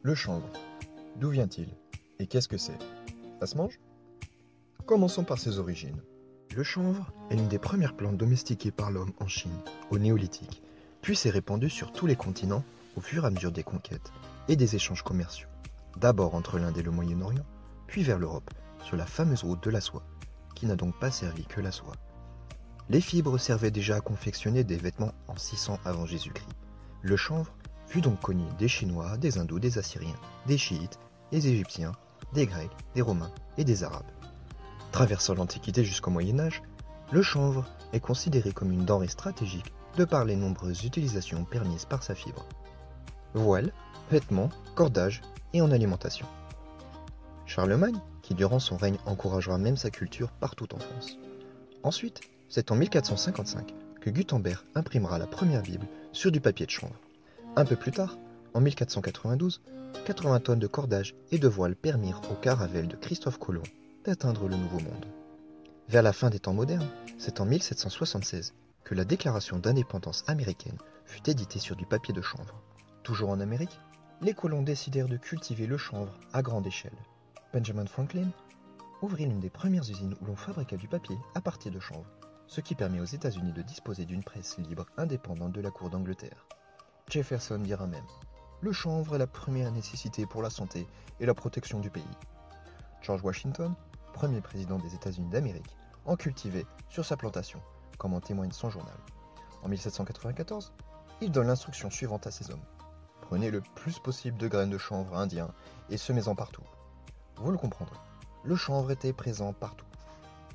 Le chanvre, d'où vient-il? Et qu'est-ce que c'est? Ça se mange? Commençons par ses origines. Le chanvre est l'une des premières plantes domestiquées par l'homme en Chine, au néolithique, puis s'est répandu sur tous les continents au fur et à mesure des conquêtes et des échanges commerciaux, d'abord entre l'Inde et le Moyen-Orient, puis vers l'Europe, sur la fameuse route de la soie, qui n'a donc pas servi que la soie. Les fibres servaient déjà à confectionner des vêtements en 600 avant Jésus-Christ. Le chanvre fut donc connu des Chinois, des Hindous, des Assyriens, des Chiites, des Égyptiens, des Grecs, des Romains et des Arabes. Traversant l'Antiquité jusqu'au Moyen-Âge, le chanvre est considéré comme une denrée stratégique de par les nombreuses utilisations permises par sa fibre. Voile, vêtements, cordages et en alimentation. Charlemagne, qui durant son règne encouragera même sa culture partout en France. Ensuite, c'est en 1455 que Gutenberg imprimera la première Bible sur du papier de chanvre. Un peu plus tard, en 1492, 80 tonnes de cordages et de voiles permirent au caravelle de Christophe Colomb d'atteindre le Nouveau Monde. Vers la fin des temps modernes, c'est en 1776 que la Déclaration d'indépendance américaine fut éditée sur du papier de chanvre. Toujours en Amérique, les colons décidèrent de cultiver le chanvre à grande échelle. Benjamin Franklin ouvrit l'une des premières usines où l'on fabriqua du papier à partir de chanvre, ce qui permet aux États-Unis de disposer d'une presse libre indépendante de la cour d'Angleterre. Jefferson dira même « Le chanvre est la première nécessité pour la santé et la protection du pays ». George Washington, premier président des États-Unis d'Amérique, en cultivait sur sa plantation, comme en témoigne son journal. En 1794, il donne l'instruction suivante à ses hommes. Prenez le plus possible de graines de chanvre indien et semez-en partout. Vous le comprendrez, le chanvre était présent partout.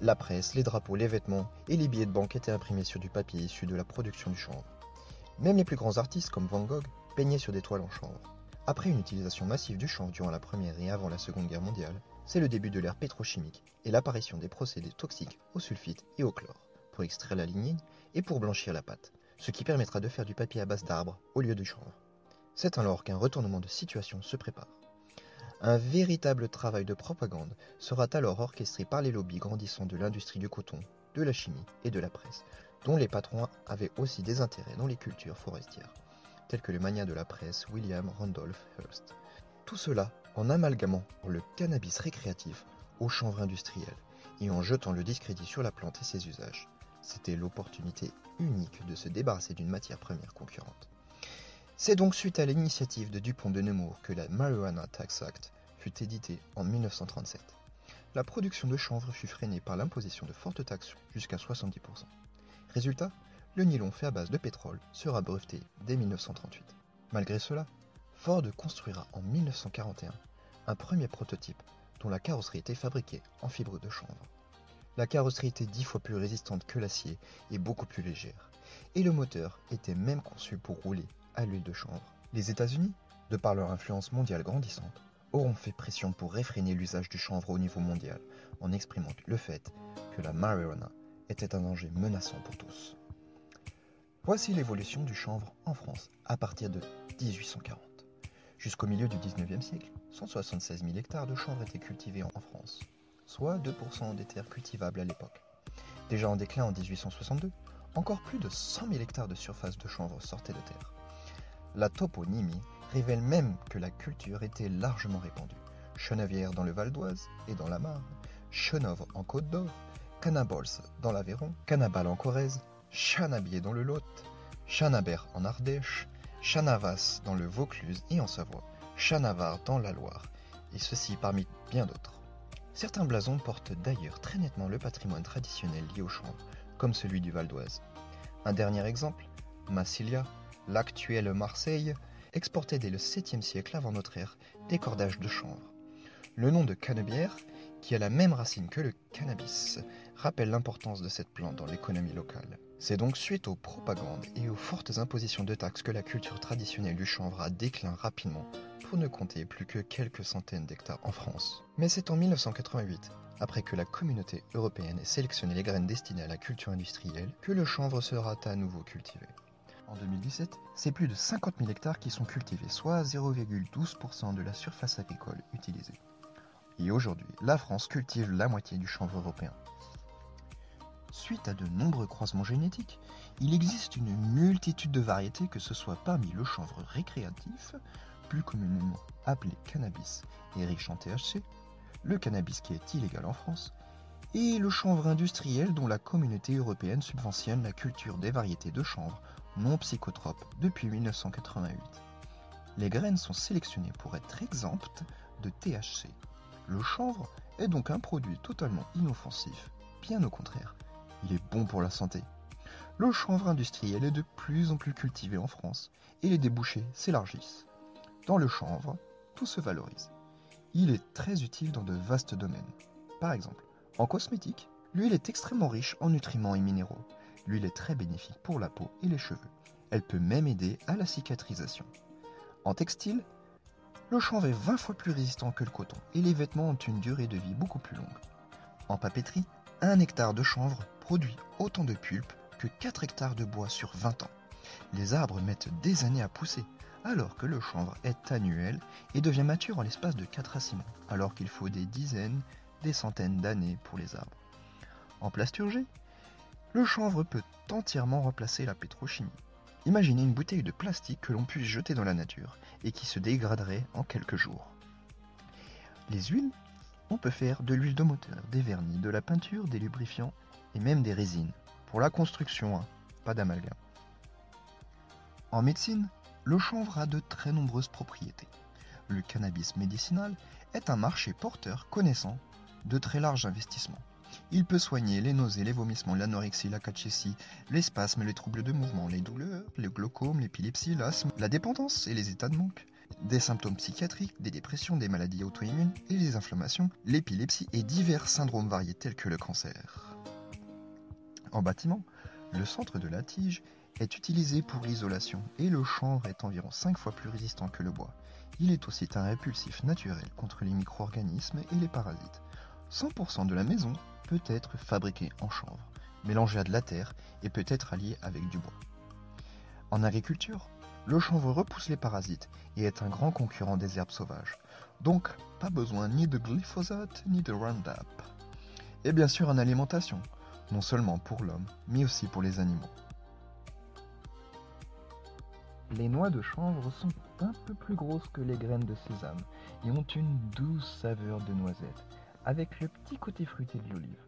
La presse, les drapeaux, les vêtements et les billets de banque étaient imprimés sur du papier issu de la production du chanvre. Même les plus grands artistes comme Van Gogh peignaient sur des toiles en chanvre. Après une utilisation massive du chanvre durant la Première et avant la Seconde Guerre mondiale, c'est le début de l'ère pétrochimique et l'apparition des procédés toxiques au sulfite et au chlore pour extraire la lignine et pour blanchir la pâte, ce qui permettra de faire du papier à base d'arbres au lieu du chanvre. C'est alors qu'un retournement de situation se prépare. Un véritable travail de propagande sera alors orchestré par les lobbies grandissants de l'industrie du coton, de la chimie et de la presse, dont les patrons avaient aussi des intérêts dans les cultures forestières, tels que le magnat de la presse William Randolph Hearst. Tout cela en amalgamant le cannabis récréatif au chanvre industriel et en jetant le discrédit sur la plante et ses usages. C'était l'opportunité unique de se débarrasser d'une matière première concurrente. C'est donc suite à l'initiative de Dupont de Nemours que la Marijuana Tax Act fut éditée en 1937. La production de chanvre fut freinée par l'imposition de fortes taxes jusqu'à 70%. Résultat, le nylon fait à base de pétrole sera breveté dès 1938. Malgré cela, Ford construira en 1941 un premier prototype dont la carrosserie était fabriquée en fibre de chanvre. La carrosserie était 10 fois plus résistante que l'acier et beaucoup plus légère, et le moteur était même conçu pour rouler à l'huile de chanvre. Les États-Unis, de par leur influence mondiale grandissante, auront fait pression pour réfréner l'usage du chanvre au niveau mondial, en exprimant le fait que la marijuana était un danger menaçant pour tous. Voici l'évolution du chanvre en France à partir de 1840. Jusqu'au milieu du 19e siècle, 176 000 hectares de chanvre étaient cultivés en France, soit 2% des terres cultivables à l'époque. Déjà en déclin en 1862, encore plus de 100 000 hectares de surface de chanvre sortaient de terre. La toponymie révèle même que la culture était largement répandue. Chenevière dans le Val d'Oise et dans la Marne, Chenovre en Côte d'Or, Canabols dans l'Aveyron, Canabal en Corrèze, Chanabier dans le Lot, Chanabert en Ardèche, Chanavas dans le Vaucluse et en Savoie, Chanavar dans la Loire, et ceci parmi bien d'autres. Certains blasons portent d'ailleurs très nettement le patrimoine traditionnel lié au chanvre, comme celui du Val d'Oise. Un dernier exemple, Massilia, l'actuelle Marseille, exportait dès le 7e siècle avant notre ère des cordages de chanvre. Le nom de canebière, qui a la même racine que le cannabis, rappelle l'importance de cette plante dans l'économie locale. C'est donc suite aux propagandes et aux fortes impositions de taxes que la culture traditionnelle du chanvre a déclin rapidement, pour ne compter plus que quelques centaines d'hectares en France. Mais c'est en 1988, après que la communauté européenne ait sélectionné les graines destinées à la culture industrielle, que le chanvre sera à nouveau cultivé. En 2017, c'est plus de 50 000 hectares qui sont cultivés, soit 0,12% de la surface agricole utilisée. Et aujourd'hui, la France cultive la moitié du chanvre européen. Suite à de nombreux croisements génétiques, il existe une multitude de variétés, que ce soit parmi le chanvre récréatif, plus communément appelé cannabis, est riche en THC, le cannabis qui est illégal en France, et le chanvre industriel dont la communauté européenne subventionne la culture des variétés de chanvre non psychotropes depuis 1988. Les graines sont sélectionnées pour être exemptes de THC. Le chanvre est donc un produit totalement inoffensif, bien au contraire, il est bon pour la santé. Le chanvre industriel est de plus en plus cultivé en France et les débouchés s'élargissent. Dans le chanvre, tout se valorise. Il est très utile dans de vastes domaines. Par exemple, en cosmétique, l'huile est extrêmement riche en nutriments et minéraux. L'huile est très bénéfique pour la peau et les cheveux. Elle peut même aider à la cicatrisation. En textile, le chanvre est 20 fois plus résistant que le coton et les vêtements ont une durée de vie beaucoup plus longue. En papeterie, 1 hectare de chanvre produit autant de pulpe que 4 hectares de bois sur 20 ans. Les arbres mettent des années à pousser, alors que le chanvre est annuel et devient mature en l'espace de 4 à 6 mois, alors qu'il faut des dizaines, des centaines d'années pour les arbres. En plasturgie, le chanvre peut entièrement remplacer la pétrochimie. Imaginez une bouteille de plastique que l'on puisse jeter dans la nature et qui se dégraderait en quelques jours. Les huiles, on peut faire de l'huile de moteur, des vernis, de la peinture, des lubrifiants et même des résines. Pour la construction, pas d'amalgame. En médecine, le chanvre a de très nombreuses propriétés. Le cannabis médicinal est un marché porteur connaissant de très larges investissements. Il peut soigner les nausées, les vomissements, l'anorexie, la cachexie, les spasmes, les troubles de mouvement, les douleurs, le glaucome, l'épilepsie, l'asthme, la dépendance et les états de manque, des symptômes psychiatriques, des dépressions, des maladies auto-immunes et les inflammations, l'épilepsie et divers syndromes variés tels que le cancer. En bâtiment, le centre de la tige est utilisé pour l'isolation et le chanvre est environ 5 fois plus résistant que le bois. Il est aussi un répulsif naturel contre les micro-organismes et les parasites. 100% de la maison peut être fabriqué en chanvre, mélangé à de la terre et peut être allié avec du bois. En agriculture, le chanvre repousse les parasites et est un grand concurrent des herbes sauvages. Donc, pas besoin ni de glyphosate ni de Roundup. Et bien sûr en alimentation, non seulement pour l'homme, mais aussi pour les animaux. Les noix de chanvre sont un peu plus grosses que les graines de sésame et ont une douce saveur de noisette, avec le petit côté fruité de l'olive.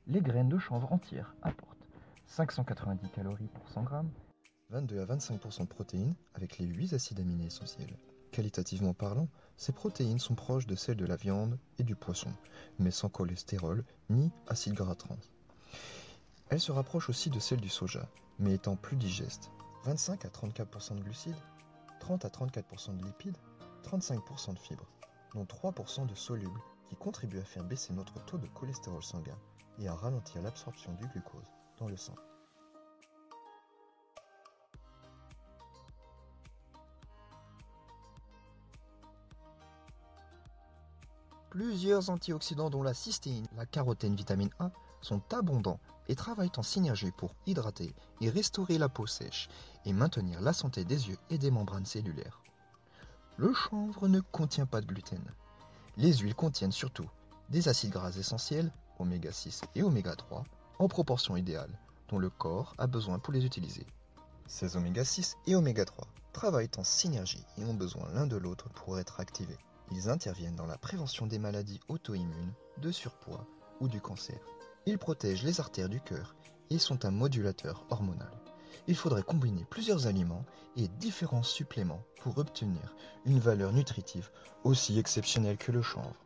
Les graines de chanvre entières apportent 590 calories pour 100 grammes, 22 à 25% de protéines avec les 8 acides aminés essentiels. Qualitativement parlant, ces protéines sont proches de celles de la viande et du poisson, mais sans cholestérol ni acides gras trans. Elles se rapprochent aussi de celles du soja, mais étant plus digestes. 25 à 34% de glucides, 30 à 34% de lipides, 35% de fibres, dont 3% de solubles qui contribuent à faire baisser notre taux de cholestérol sanguin et à ralentir l'absorption du glucose dans le sang. Plusieurs antioxydants dont la cystéine, la carotène, vitamine A sont abondants et travaillent en synergie pour hydrater et restaurer la peau sèche et maintenir la santé des yeux et des membranes cellulaires. Le chanvre ne contient pas de gluten. Les huiles contiennent surtout des acides gras essentiels, oméga 6 et oméga 3, en proportion idéale, dont le corps a besoin pour les utiliser. Ces oméga 6 et oméga 3 travaillent en synergie et ont besoin l'un de l'autre pour être activés. Ils interviennent dans la prévention des maladies auto-immunes, de surpoids ou du cancer. Ils protègent les artères du cœur et sont un modulateur hormonal. Il faudrait combiner plusieurs aliments et différents suppléments pour obtenir une valeur nutritive aussi exceptionnelle que le chanvre.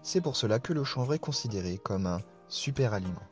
C'est pour cela que le chanvre est considéré comme un super aliment.